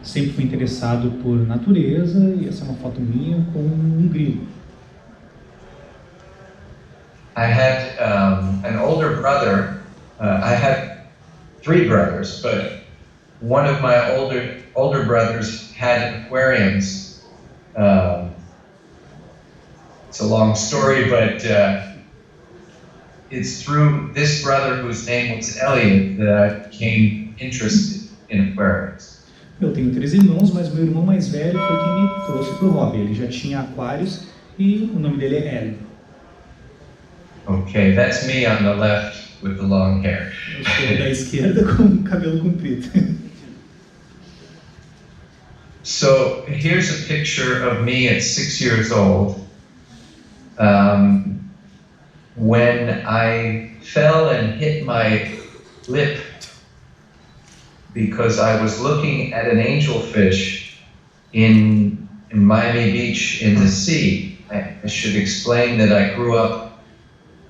Sempre fui interessado por natureza e essa é uma foto minha com um grilo. I had an older brother. I had 3 brothers, but one of my older brothers had aquariums. It's a long story, but it's through this brother whose name was Elliot that I became interested in aquariums. Eu tenho 3 irmãos, mas meu irmão mais velho foi quem me trouxe para o hobby. Ele já tinha aquários e o nome dele é Elliot. Okay, that's me on the left with the long hair. Eu sou da esquerda com o cabelo comprido. So here's a picture of me at 6 years old. When I fell and hit my lip because I was looking at an angelfish in Miami Beach in the sea. I should explain that I grew up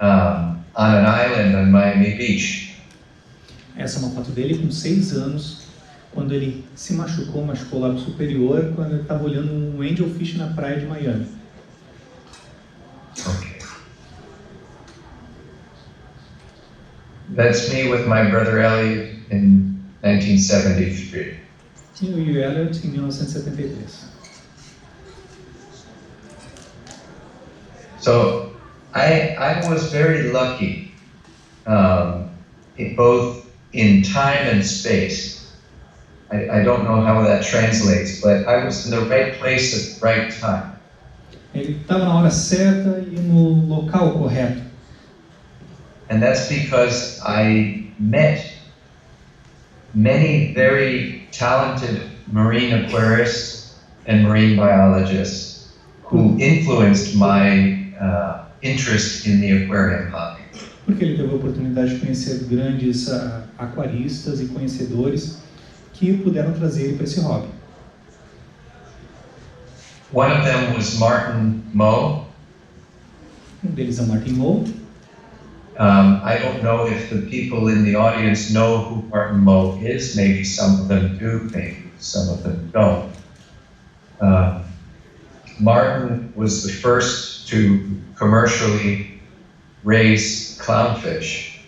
on an island on Miami Beach. Essa é uma foto dele com 6 anos, quando ele se machucou o lábio superior, quando ele estava olhando um angelfish na praia de Miami. Okay. That's me with my brother Elliot in 1973. Eu e o Elliot em 1973. So I was very lucky, both in time and space. I don't know how that translates, but I was in the right place at the right time. Ele estava na hora certa e no local correto. And that's because I met many very talented marine aquarists and marine biologists who influenced my interest in the aquarium hobby. Porque ele teve a oportunidade de conhecer grandes aquaristas e conhecedores que puderam trazer ele para esse hobby. One of them was Martin Moe. Um deles é o Martin Moe. I don't know if the people in the audience know who Martin Moe is. Maybe some of them do, maybe some of them don't. Martin was the first to commercially raise clownfish.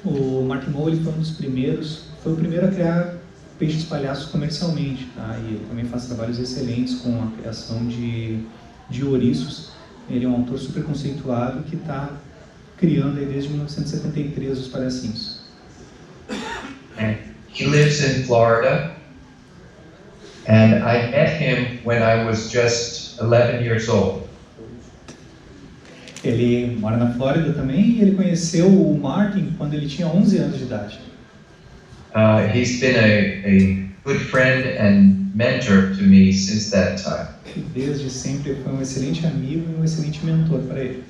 O Martin Moe ele foi um dos primeiros, foi o primeiro a criar peixes palhaços comercialmente, tá? E ele também faz trabalhos excelentes com a criação de ouriços. Ele é um autor super conceituado que está criando aí desde 1973 os palhacinhos. And he lives in Florida, and I met him when I was just 11 years old. Ele mora na Flórida também e ele conheceu o Martin quando ele tinha 11 anos de idade. He's been a good friend and mentor to me since that time. E desde sempre foi um excelente amigo e um excelente mentor para ele.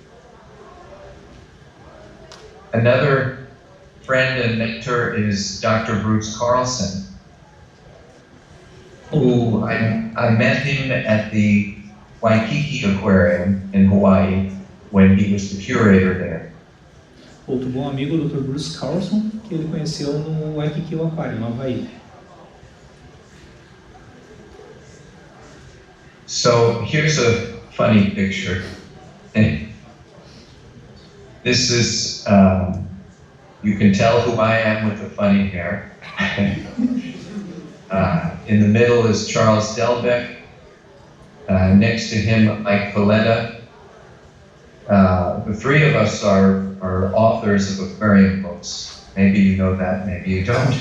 Another friend and mentor is Dr. Bruce Carlson, who I met him at the Waikiki Aquarium in Hawaii when he was the curator there. Outro bom amigo, o Dr. Bruce Carlson, que ele conheceu no Waikiki Aquarium, no Havaí. So here's a funny picture. This is, you can tell who I am with the funny hair. In the middle is Charles Delbecq. Next to him, Mike Paletta. The 3 of us are authors of aquarium books. Maybe you know that, maybe you don't.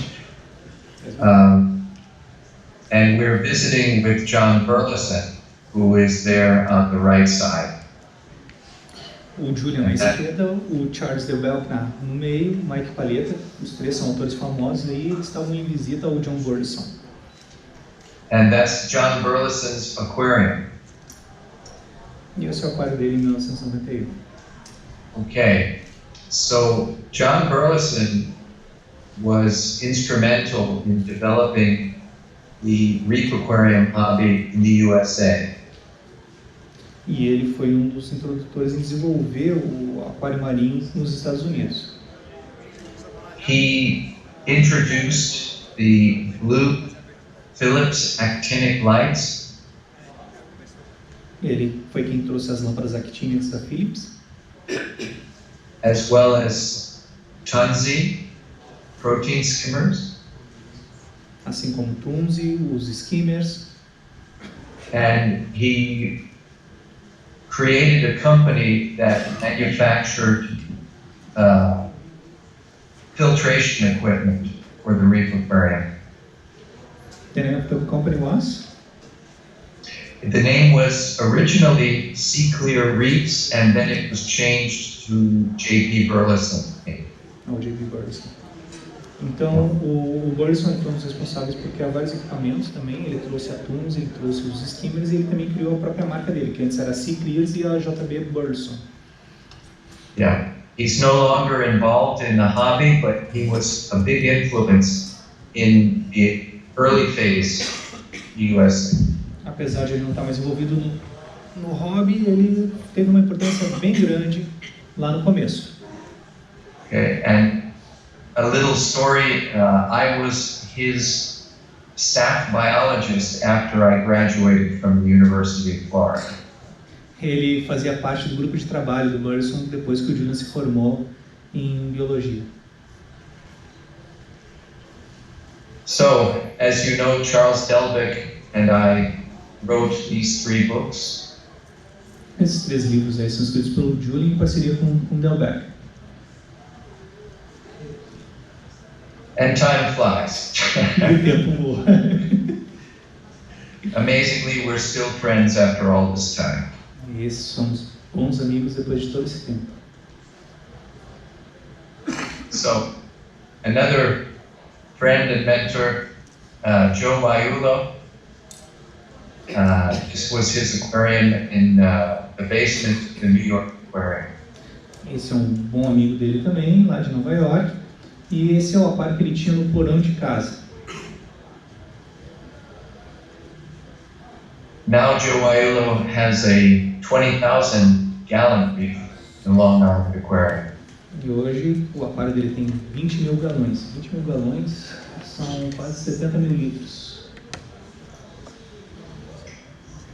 And we're visiting with John Burleson, who is there on the right side. O Julian na esquerda, o Charles Delbecq no meio, o Mike Paletta, os 3 são autores famosos e eles estavam em visita ao John Burleson. And that's John Burleson's aquarium. E esse é o aquário dele em 1991. Okay, so John Burleson was instrumental in developing the reef aquarium hobby in the USA. E ele foi um dos introdutores em desenvolver o aquário marinho nos Estados Unidos. He introduced the blue Philips actinic lights, Ele foi quem trouxe as lâmpadas actínicas da Philips, as well as Tunzi protein skimmers, assim como Tunzi, os skimmers, and he created a company that manufactured filtration equipment for the Reef Aquarium. The name of the company was? The name was originally Sea Clear Reefs, and then it was changed to J.P. Burleson. O J.P. Burleson. Então, o Burleson foi um dos responsáveis por criar vários equipamentos também. Ele trouxe a Tunzi, ele trouxe os skimmers e ele também criou a própria marca dele, que antes era Sea Clears e a JB Burleson. Yeah. He's no longer involved in the hobby, but he was a big influence in the early phase USA. Apesar de ele não estar mais envolvido no hobby, ele teve uma importância bem grande lá no começo. Okay, and a little story, I was his staff biologist after I graduated from the University of Florida. Ele fazia parte do grupo de trabalho do Burleson depois que o Julian se formou em biologia. So, as you know, Charles Delbecq and I wrote these 3 books. Esses 3 livros aí são escritos pelo Julian em parceria com Delbecq. And time flies. E o tempo voa. Amazingly, we're still friends after all this time. E esses somos bons amigos depois de todo esse tempo. So, another friend and mentor, Joe Maiulo. This was his aquarium in the basement of the New York Aquarium. Esse é um bom amigo dele também, lá de Nova York. E esse é o aquário que ele tinha no porão de casa. Now Joe Maiulo has a 20,000 gallon reef in Long Island Aquarium. E hoje o aquário dele tem 20 mil galões. 20 mil galões são quase 70 mil litros.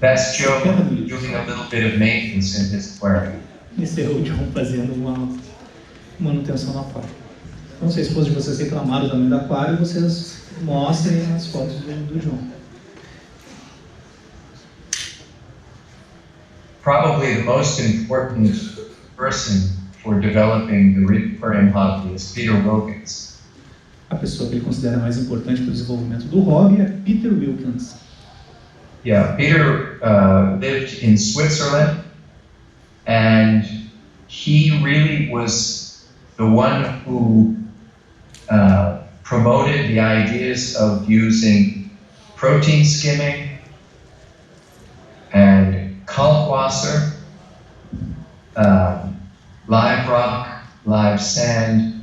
That's Joe doing a little bit of maintenance in his aquarium. Esse é o John fazendo uma manutenção no aquário. Então, se a esposa de vocês reclamaram do tamanho do aquário, vocês mostrem as fotos do John. Probably the most important person for developing the reef aquarium hobby is Peter Wilkins. A pessoa que ele considera mais importante para o desenvolvimento do hobby é Peter Wilkins. Yeah, Peter lived in Switzerland, and he really was the one who promoted the ideas of using protein skimming and kalkwasser, live rock, live sand,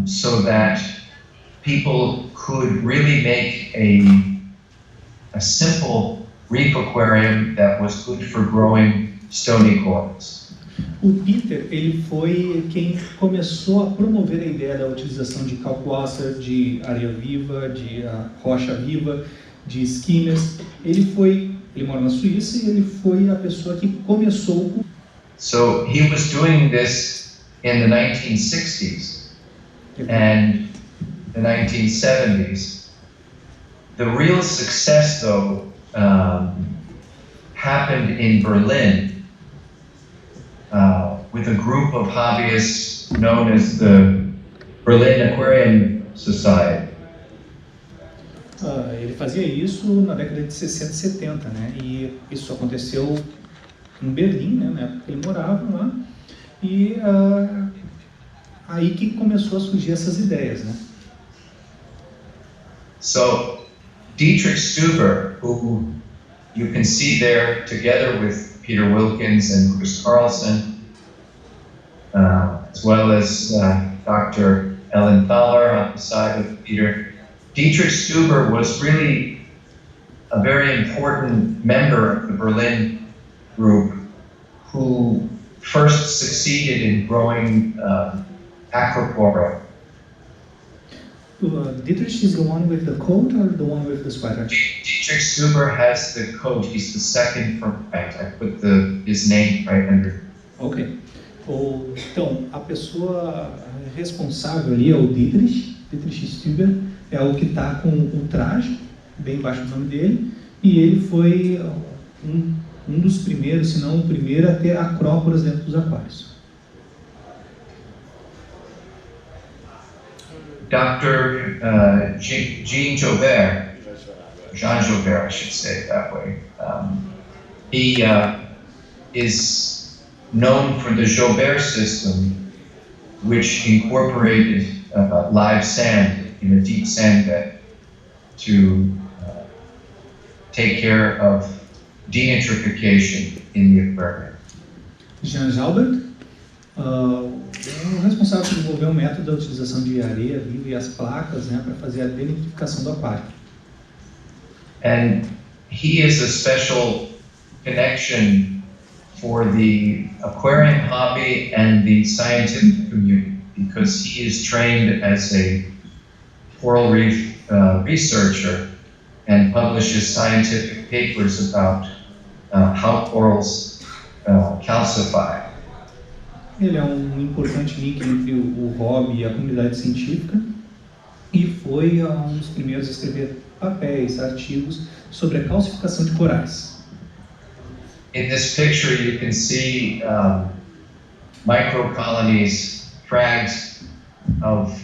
so that people could really make a simple reef aquarium that was good for growing stony corals. O Peter, ele foi quem começou a promover a ideia da utilização de kalkwasser, de areia viva, de rocha viva, de skimmers. Ele mora na Suíça e ele foi a pessoa que começou com... So he was doing this in the 1960s and the 1970s. The real success, though, happened in Berlin with a group of hobbyists known as the Berlin Aquarium Society. Ele fazia isso na década de 60 e 70, né? E isso aconteceu em Berlim, né? Na época que ele morava lá. E aí que começou a surgir essas ideias, né? So, Dietrich Stuber, who you can see there together with Peter Wilkins and Chris Carlson, as well as Dr. Ellen Thaler on the side of Peter. Dietrich Stuber was really a very important member of the Berlin group who first succeeded in growing aquaporia. Dietrich is the one with the coat or the one with the sweater? Dietrich Stuber has the coat. He's the second from right. I put his name right under. Ok. Então, a pessoa responsável ali é o Dietrich Stuber, é o que está com o traje, bem embaixo do nome dele, e ele foi um dos primeiros, se não o primeiro, a ter acróporas dentro dos aquários. Dr. Jean Joubert, I should say it that way. He is known for the Joubert system, which incorporated live sand in a deep sand bed to take care of denitrification in the aquarium. Jean Joubert é o responsável por desenvolver um método da utilização de areia viva e as placas, né, para fazer a denitrificação do aquário. And he is a special connection for the aquarium hobby and the scientific community because he is trained as a coral reef researcher and publishes scientific papers about how corals calcify. Ele é um importante link entre o hobby e a comunidade científica e foi um dos primeiros a escrever papéis, artigos sobre a calcificação de corais. In this picture you can see microcolonies, frags of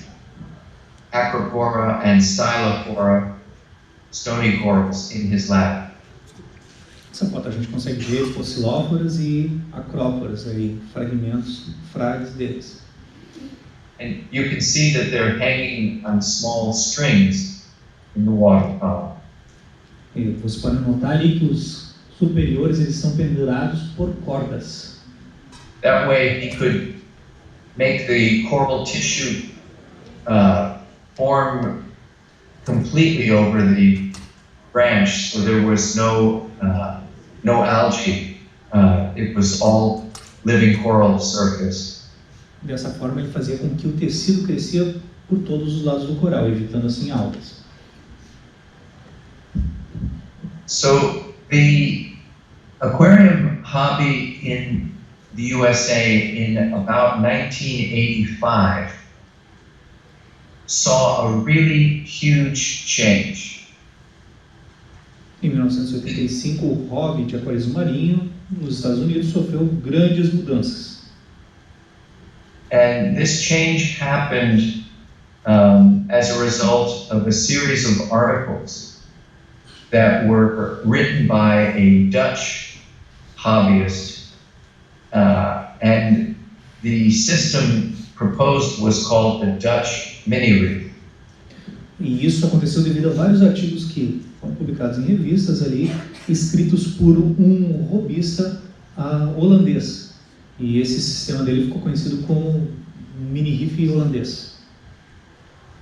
Acropora and Stylophora, stony corals in his lab. Nessa foto a gente consegue ver fossilóforas e acróporas, aí, fragmentos, frags deles. And you can see that they're hanging on small strings in the water column. E você pode notar ali que os superiores eles são pendurados por cordas. That way he could make the coral tissue form completely over the branch, so there was no algae. It was all living coral surface. Dessa forma ele fazia com que o tecido crescia por todos os lados do coral, evitando assim algas. So the aquarium hobby in the USA in about 1985 saw a really huge change. Em 1985, o hobby de aquarismo marinho nos Estados Unidos sofreu grandes mudanças. And this change happened as a result of a series of articles that were written by a Dutch hobbyist, and the system proposed was called the Dutch mini reef. E isso aconteceu devido a vários artigos que foram publicados em revistas ali, escritos por um hobbista holandês. E esse sistema dele ficou conhecido como mini reef holandês.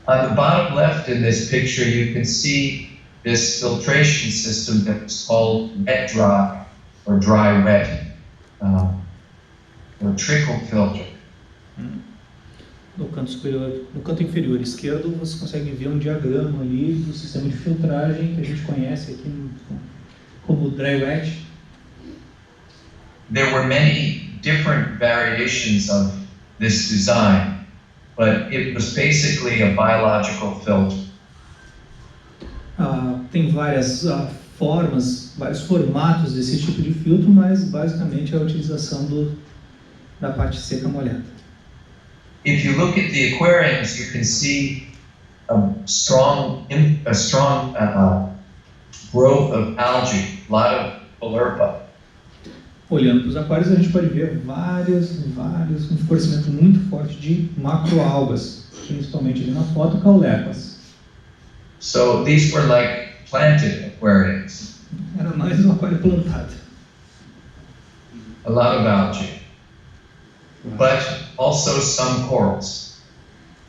On the bottom left in this picture, you can see this filtration system that was called wet dry or dry wet, or trickle filter. No canto inferior esquerdo, você consegue ver um diagrama ali do sistema de filtragem que a gente conhece aqui como dry wet. There were many different variations of this design, but it was basically a biological filter. Tem várias formas, vários formatos desse tipo de filtro, mas basicamente é a utilização da parte seca molhada. If you look at the aquariums, you can see a strong growth of algae, a lot of Polerpa. Olhando para os aquários, a gente pode ver um florescimento muito forte de macroalgas, principalmente ali na foto, caulerpas. So these were like planted aquariums. Era mais um aquário plantado. A lot of algae, but also some corals.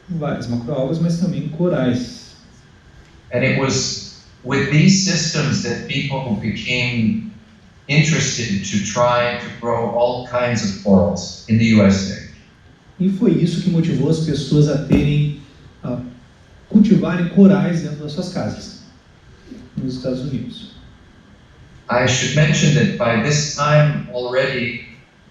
Várias macroalgas, mas também corais. And it was with these systems that people became interested to try to grow all kinds of corals in the USA. E foi isso que motivou as pessoas a terem cultivar cultivarem corais dentro das suas casas, nos Estados Unidos. I should mention that by this time already,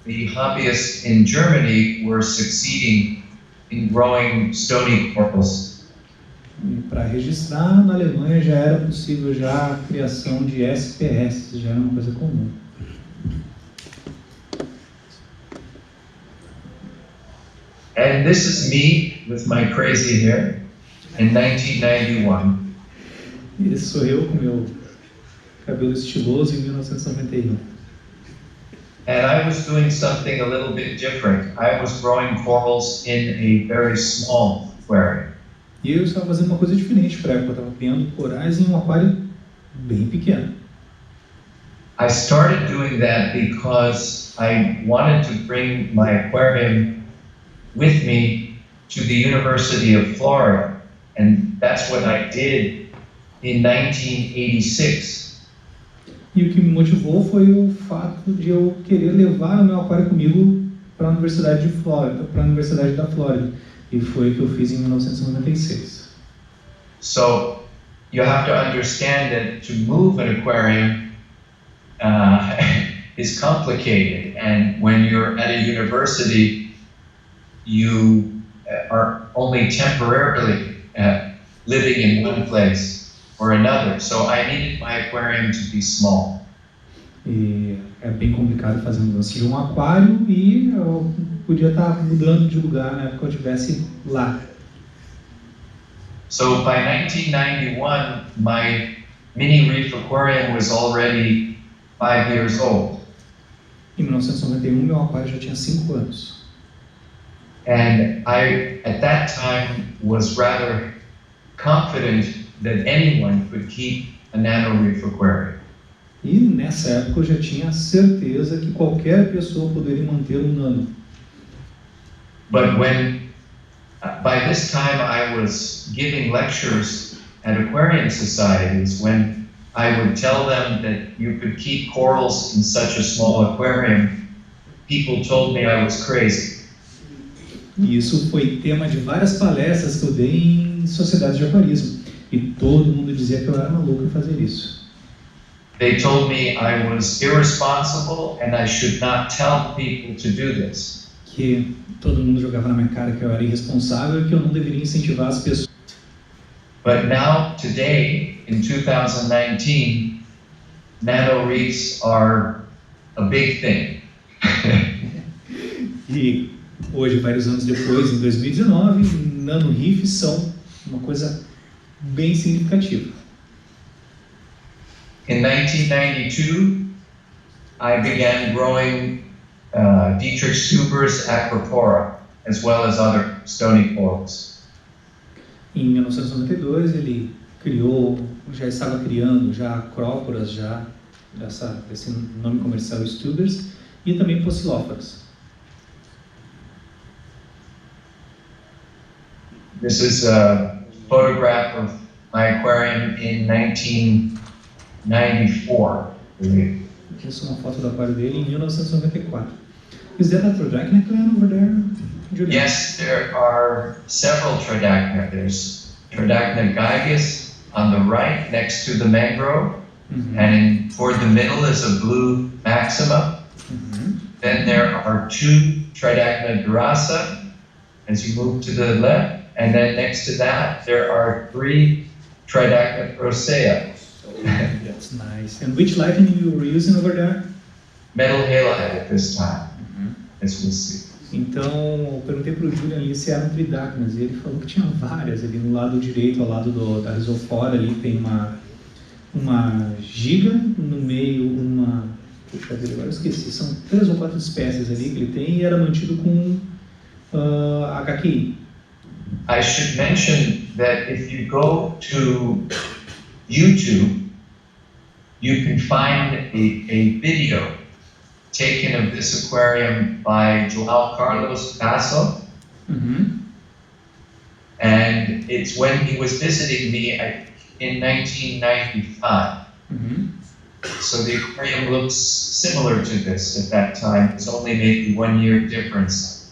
the hobbyists in Germany were succeeding in growing stony corals. Para registrar, na Alemanha já era possível já a criação de SPS, já era uma coisa comum. And this is me with my crazy hair in 1991. Esse sou eu com meu cabelo estiloso em 1991. And I was doing something a little bit different. I was growing corals in a very small aquarium. E eu estava fazendo uma coisa diferente para a época. Eu estava criando corais em um aquário bem pequeno. I started doing that because I wanted to bring my aquarium with me to the University of Florida. And that's what I did in 1986. E o que me motivou foi o fato de eu querer levar o meu aquário comigo para a Universidade de Flórida, para a Universidade da Flórida. E foi o que eu fiz em 1996. So you have to understand that to move an aquarium is complicated, and when you're at a university, you are only temporarily living in one place or another. So I needed my aquarium to be small. E é bem complicado fazer mudança de um aquário e eu podia estar mudando de lugar na época que eu estivesse lá. So by 1991, my mini reef aquarium was already 5 years old. Em 1991, meu aquário já tinha 5 anos. And I, at that time, was rather confident that anyone could keep a nano reef aquarium. E nessa época eu já tinha certeza que qualquer pessoa poderia manter um nano. But when, by this time I was giving lectures at aquarium societies, when I would tell them that you could keep corals in such a small aquarium, people told me I was crazy. E isso foi tema de várias palestras que eu dei em sociedades de aquarismo. E todo mundo dizia que eu era maluco em fazer isso. They told me I was irresponsible and I should not tell people to do this. Que todo mundo jogava na minha cara que eu era irresponsável e que eu não deveria incentivar as pessoas. But now, today, in 2019, nano reefs are a big thing. E hoje, vários anos depois, em 2019, nano reefs são uma coisa bem significativa. In 1992, I began growing Dietrich Stuber's Aquapora, as well as other stony corals. Em 1992, ele já estava criando já acróporas, já esse nome comercial Stubers, e também pocilóforas. This is a photograph of my aquarium in 1994, I believe. Essa é uma foto do aquário dele em 1994. Is that a Trodacna clan over there, Julian? Yes, there are several Trodacna. There's Trodacna gigas on the right next to the mangrove, and toward the middle is a blue maxima. Then there are 2 Trodacna durasa as you move to the left, and then next to that there are 3 Trodacna procea. That's nice. And which lighting you were using over there? Metal halide at this time, as we'll see. Então, eu perguntei para o Julian ali se eram tridacnas, e ele falou que tinha várias ali no lado direito, ao lado da risofora, ali tem uma giga, no meio uma... Puxa vida, agora eu esqueci, são 3 ou 4 espécies ali que ele tem, e era mantido com HQI. I should mention that if you go to YouTube, you can find a video taken of this aquarium by João Carlos Passo. And it's when he was visiting me in 1995. So the aquarium looks similar to this at that time. It's only maybe 1 year difference.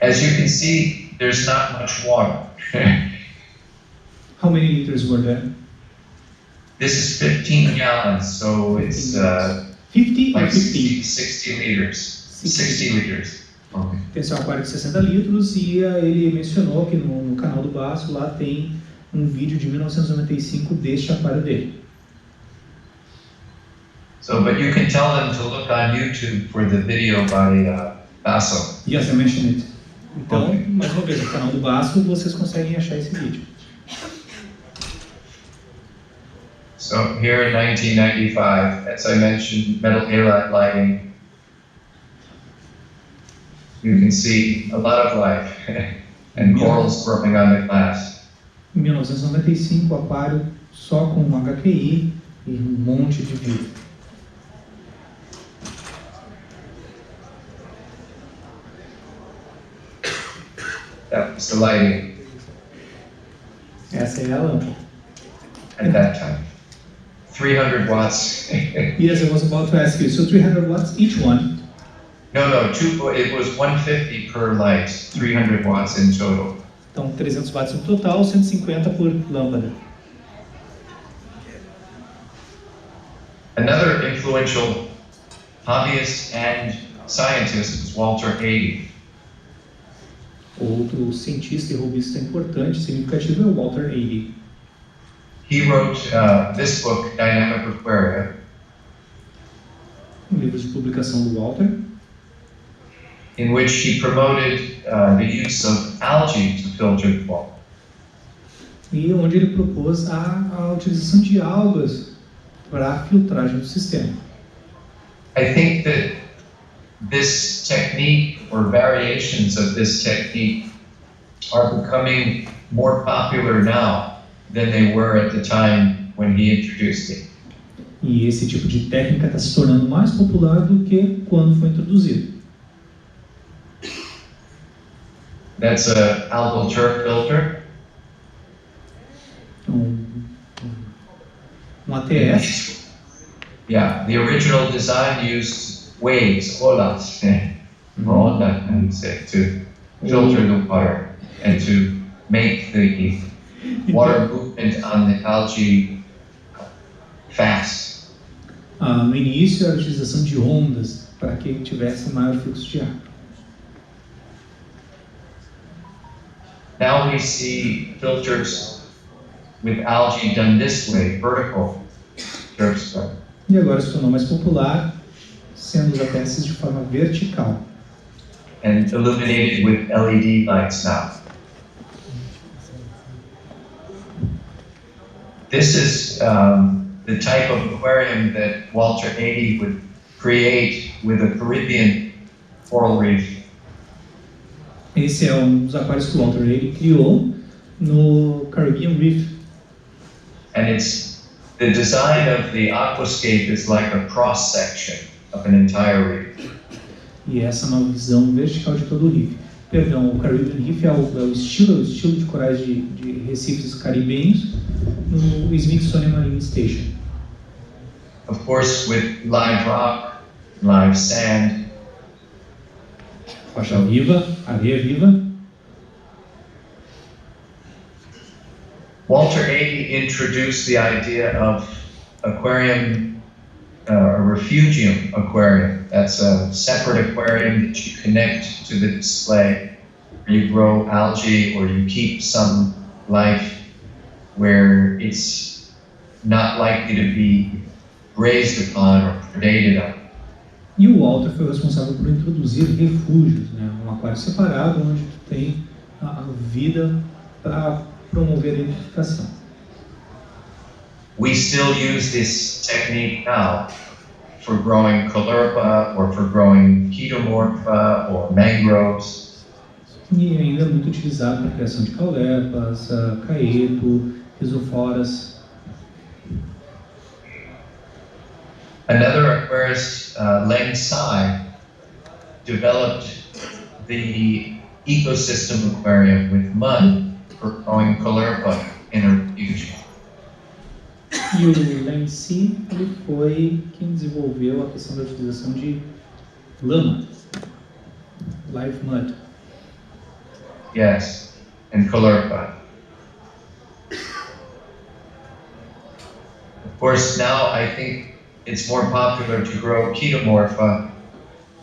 As you can see, there's not much water. How many liters were there? This is 15 gallons, so it's 50 or like 15? 60 liters. 60 liters. Okay. Esse é um aquário de 60 litros e ele mencionou que no canal do Baço lá tem um vídeo de 1995 deste aquário dele. So, but you can tell them to look on YouTube for the video by Basso. Yes, I mentioned it. Então, Okay. mais uma vez, no canal do Baço vocês conseguem achar esse vídeo. So here in 1995, as I mentioned, metal halide lighting. You can see a lot of life and corals growing on the glass. Em 1995, aquário só com HQI e um monte de vida. That was the lighting Essa é a lâmpada. at that time. 300 watts. Yes, I was about to ask you. So 300 watts each one. No, it was 150 per light, 300 watts in total. Então 300 watts no total, 150 por lâmpada. Another influential hobbyist and scientist was Walter Ady. Outro cientista e hobbista importante, significativo, é o Walter Ady. He wrote this book, Dynamic Aquaria, Um livro de publicação do Walter, in which he promoted the use of algae to filter the water. e onde ele propôs a utilização de algas para a filtragem do sistema. I think that this technique or variations of this technique are becoming more popular now than they were at the time when he introduced it. E esse tipo de técnica está se tornando mais popular do que quando foi introduzido. That's a algal turf filter. ATS. Yeah, the original design used waves, olhos, to filter the water and to make the water movement on the algae fast. No início era a utilização de ondas para que tivesse maior fluxo de ar. Now we see filters with algae done this way, vertical turf spread. E agora se tornou mais popular, sendo os ATS de forma vertical. And illuminated with LED lights now. This is the type of aquarium that Walter Ady would create with a Caribbean coral reef. Esse é um dos aquários que o Walter Ady criou no Caribbean Reef. And the design of the aquascape is like a cross section of an entire reef. E essa é uma visão vertical de todo o reef. Perdão, o Caribbean Reef é o estilo de corais de recifes caribenhos no Smithsonian Marine Station. Of course, with live rock, live sand. Rocha viva, areia viva. Walter Ady introduced the idea of aquarium, a refugium aquarium. That's a separate aquarium that you connect to the display. You grow algae or you keep some life where it's not likely to be grazed upon or predated on. E o Walter foi responsável por introduzir refúgios, né? Um aquário separado onde tu tem a vida para promover a identificação. We still use this technique now for growing caulerpa or for growing chaetomorpha or mangroves. E ainda é muito utilizado para a criação de caulerpas, caeto, rizoforas. Another aquarist, Leng Sai, developed the ecosystem aquarium with mud for growing caulerpa in a refuge. E o Leng Si, ele foi quem desenvolveu a questão da utilização de lama, live mud. Yes, and Calurpa. Of course, now I think it's more popular to grow Chetomorpha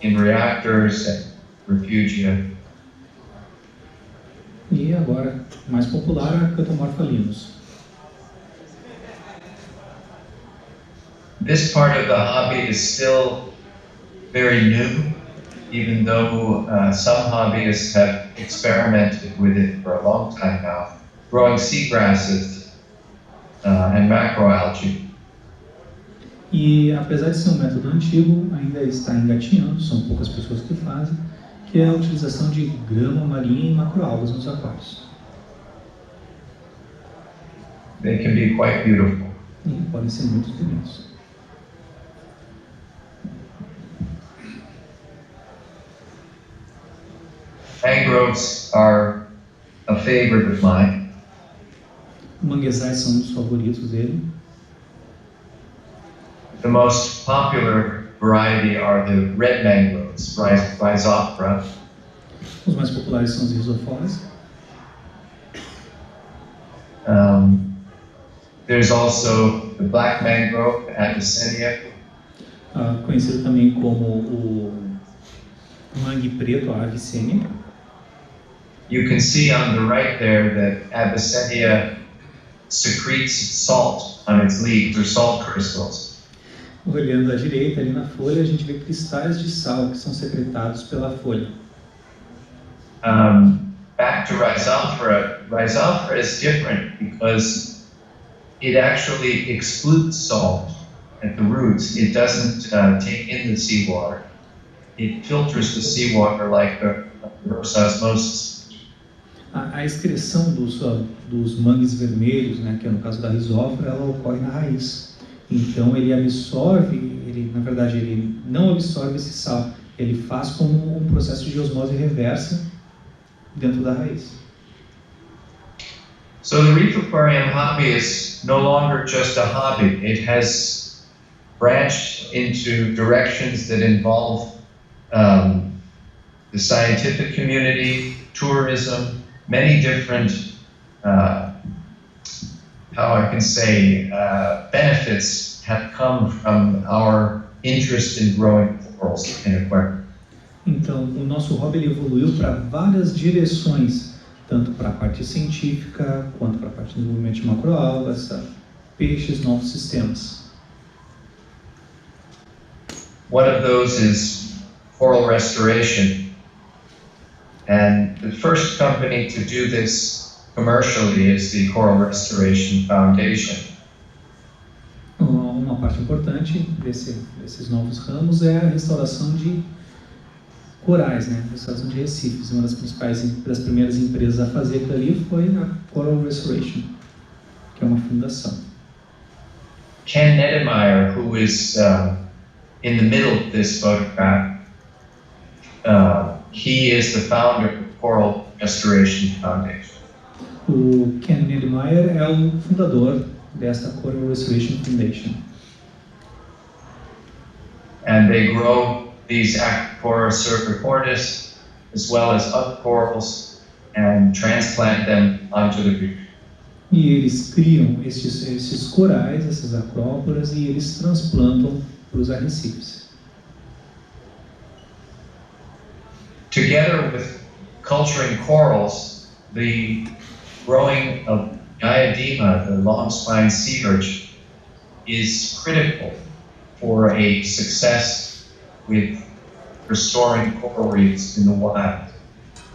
in reactors and refugia. E agora, mais popular, a Chetomorpha linus. This part of the hobby is still very new, even though some hobbyists have experimented with it for a long time now, growing seagrasses and macroalgae. E apesar de ser um método antigo, ainda está engatinhando, são poucas pessoas que fazem, que é a utilização de grama marinha e macroalgas nos aquários. They can be quite beautiful. E podem ser muito bonitos. Mangroves are a favorite of mine. Manguezais são um dos favoritos dele. The most popular variety are the red mangroves, Rhizophora. Os mais populares são os risophoras. There's also the black mangrove, Abyssinia. Conhecido também como o mangue preto, a Abyssinia. You can see on the right there that Abyssinia secretes salt on its leaves, or salt crystals. Olhando à direita, ali na folha, a gente vê cristais de sal que são secretados pela folha. Back to Rhizophora. Rhizophora is different because it actually excludes salt at the roots. It doesn't take in the seawater. It filters the seawater like a reverse osmosis. A excreção dos mangues vermelhos, né, que é no caso da Rhizophora, ela ocorre na raiz. Então ele absorve, na verdade ele não absorve esse sal, ele faz como um processo de osmose reversa dentro da raiz. So the reef aquarium hobby is no longer just a hobby. It has branched into directions that involve the scientific community, tourism, many different, benefits have come from our interest in growing corals in aquarium. Então, o nosso hobby ele evoluiu para várias direções, tanto para a parte científica, quanto para a parte do desenvolvimento de macroalgas, peixes, novos sistemas. One of those is coral restoration. And the first company to do this commercially is the Coral Restoration Foundation. Uma parte importante desses novos ramos é a restauração de corais, né? Restauração de recifes. Uma das primeiras empresas a fazer aquilo ali foi a Coral Restoration, que é uma fundação. Ken Nedemeyer, who is in the middle of this photograph, he is the founder of the Coral Restoration Foundation. O Ken Nedemeyer é o fundador desta Coral Restoration Foundation. And they grow these Aquaporus cervicornis as well as other corals and transplant them onto the reef. E eles criam esses corais, essas acróporas, e eles transplantam para os arrecifes. Together with culturing corals, the growing of Diadema, the long-spine sea urchin, is critical for a success with restoring coral reefs in the wild.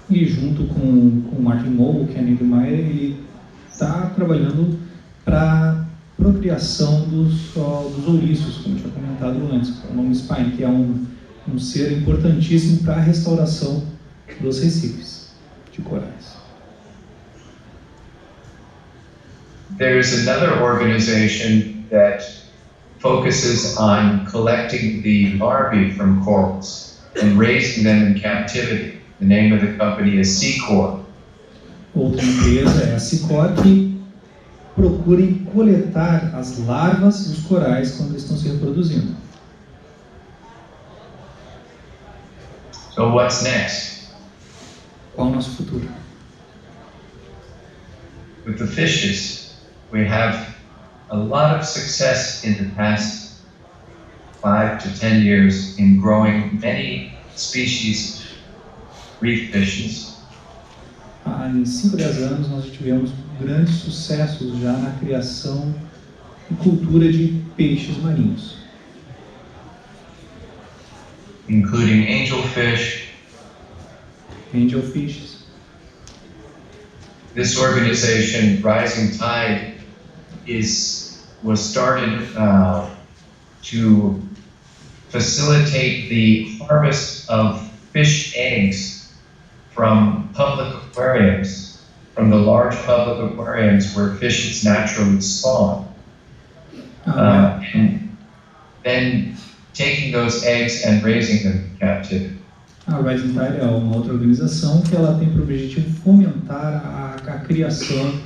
E junto com o Martin Moe, o Ken Nedemeyer, ele está trabalhando para a procriação dos ouriços, como eu tinha comentado antes, o long spine, que é um ser importantíssimo para a restauração dos recifes de corais. There's another organization that focuses on collecting the larvae from corals and raising them in captivity. The name of the company is Seacor. Outra empresa é a Seacor, que procura coletar as larvas dos corais quando eles estão se reproduzindo. So what's next? Qual o nosso futuro? with the fishes, we have a lot of success in the past 5 to 10 years in growing many species of reef fishes. Em 5 a 10 anos nós tivemos grandes sucessos já na criação e cultura de peixes marinhos, including angelfish. Angelfishes. This organization, Rising Tide, was started to facilitate the harvest of fish eggs from public aquariums, from the large public aquariums where fishes naturally spawn. And then taking those eggs and raising them in captivity. A Rising Tide é uma outra organização que ela tem por objetivo fomentar a criação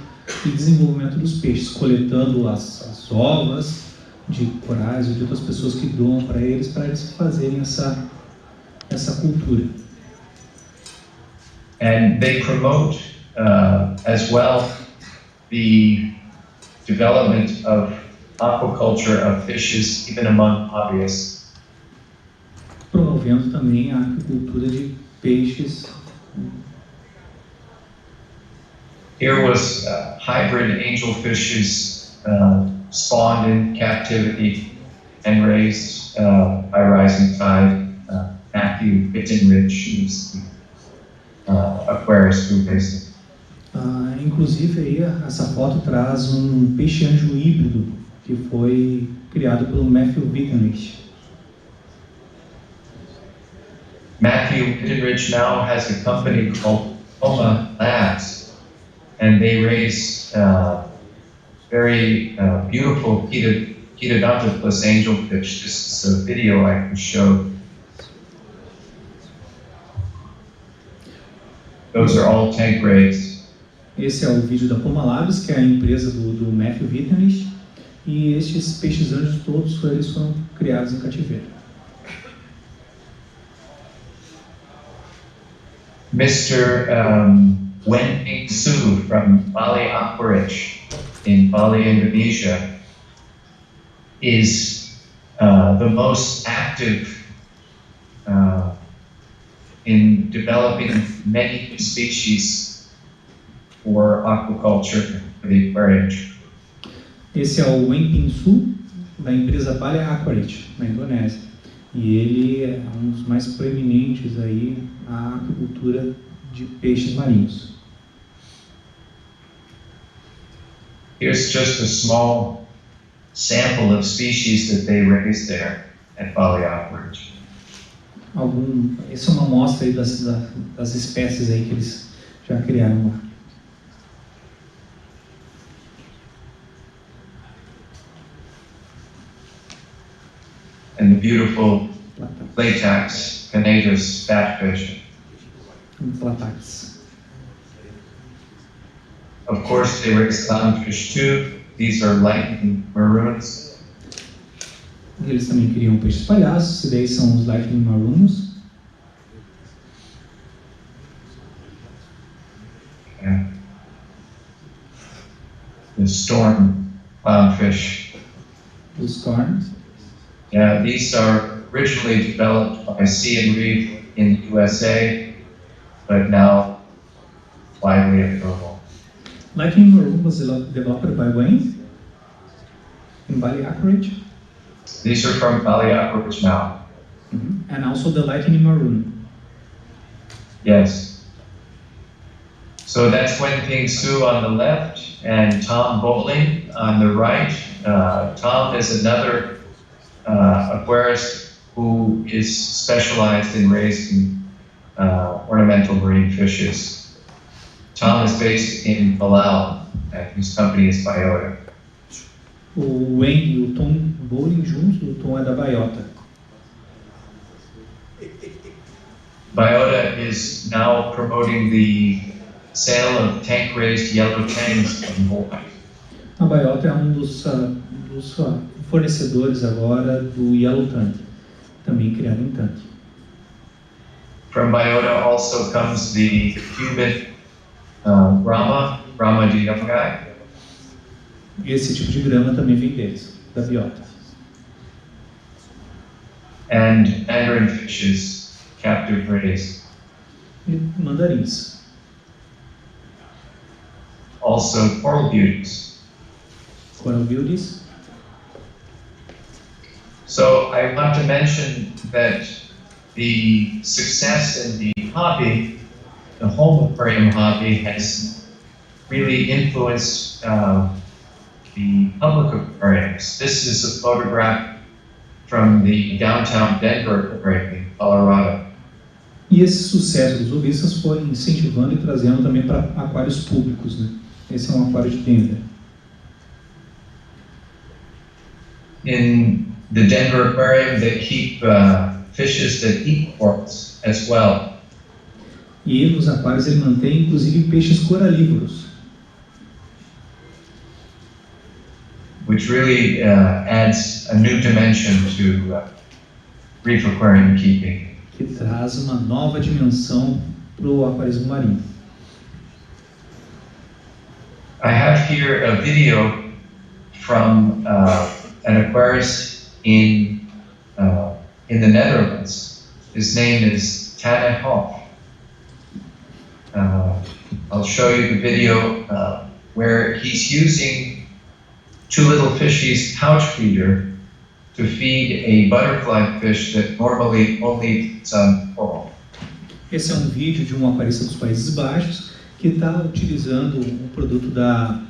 e desenvolvimento dos peixes, coletando as ovas de corais ou de outras pessoas que doam para eles fazerem essa cultura. And they promote as well the development of aquaculture of fishes even among hobbyists. Promovendo também a aquicultura de peixes. Here was hybrid angelfishes spawned in captivity and raised by Rising Tide. Matthew Bittenrich, who's the aquarist who raised it. Inclusive aí essa foto traz peixe-anjo híbrido que foi criado pelo Matthew Bittenrich. Matthew Bittenrich now has a company called Oma Labs, and they raise very beautiful Cheetodontopus angelfish. This is a video I can show. Those are all tank raised. Esse é o vídeo da Poma Labs, que é a empresa do Matthew Bittenrich, e estes peixes-anjos todos eles foram criados em cativeiro. Mr. Wen Su from Bali Aquarist in Bali, Indonesia, is the most active in developing many species for aquaculture for the aquarium. Esse é o Wen Su da empresa Bali Aquarist na Indonésia, e ele é um dos mais proeminentes aí na aquicultura de peixes marinhos. Here's just a small sample of species that they raise there at Bali Aquarist. Essa é uma amostra aí das espécies aí que eles já criaram lá. And the beautiful Platax Canatus fatfish. Platax. Of course, they raise clownfish too. These are lightning maroons. Eles também criam peixes palhaços, e daí são os lightning maroons. Yeah. The storm clownfish. Os storms. Yeah, these are originally developed by Sea and Reef in the USA, but now widely available. Lightning Maroon was developed by Wayne in Bali Aquarist. These are from Bali Aquarist now. And also the Lightning Maroon. Yes. So that's Wen Ping Su on the left and Tom Bowling on the right. Tom is another aquarist who is specialized in raising ornamental marine fishes. Tom is based in Palau, and his company is Biota. O Wayne e o Tom Bowling juntos, o Tom é da Biota. Biota is now promoting the sale of tank-raised yellow tangs in Hawaii. A Biota é dos fornecedores agora do Yellow Tank, também criado em tanque. From Biota also comes the Cuban Brahma de Yamagai. Esse tipo de grama também vem deles, da biota. And mandarin fishes, captive rays. E mandarins. Also coral beauties. Coral beauties. So I want to mention that the success in the hobby, the home aquarium hobby, has really influenced the public aquariums. This is a photograph from the downtown Denver aquarium in Colorado. E esse sucesso dos hobbistas foi incentivando e trazendo também para aquários públicos, né? Esse é um aquário de Denver. In the Denver aquarium, they keep fishes that eat corals as well. E nos aquários ele mantém inclusive peixes coralívoros. Which really adds a new dimension to reef aquarium keeping. Que traz uma nova dimensão para o aquarismo marinho. I have here a video from an aquarist in the Netherlands. His name is Tanne Hoff. I'll show you the video where he's using two little fishies pouch feeder to feed a butterfly fish that normally only eats on coral. Esse é um vídeo de um aquarista dos Países Baixos que está utilizando um produto da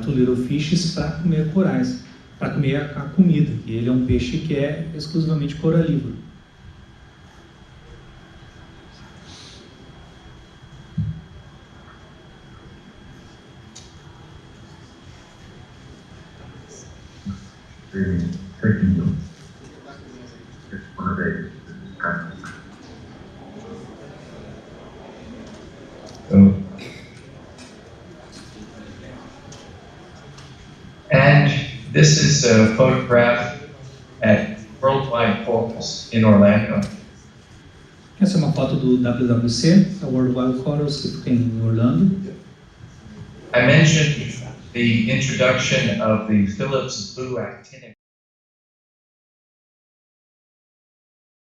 Two Little Fishes para comer corais, para comer a comida. E ele é um peixe que é exclusivamente coralívoro. And this is a photograph at Worldwide Corals in Orlando. Essa é uma foto do WWC, a World Wild Corals, que fica em Orlando. I mentioned the introduction of the Philips Blue Actinic.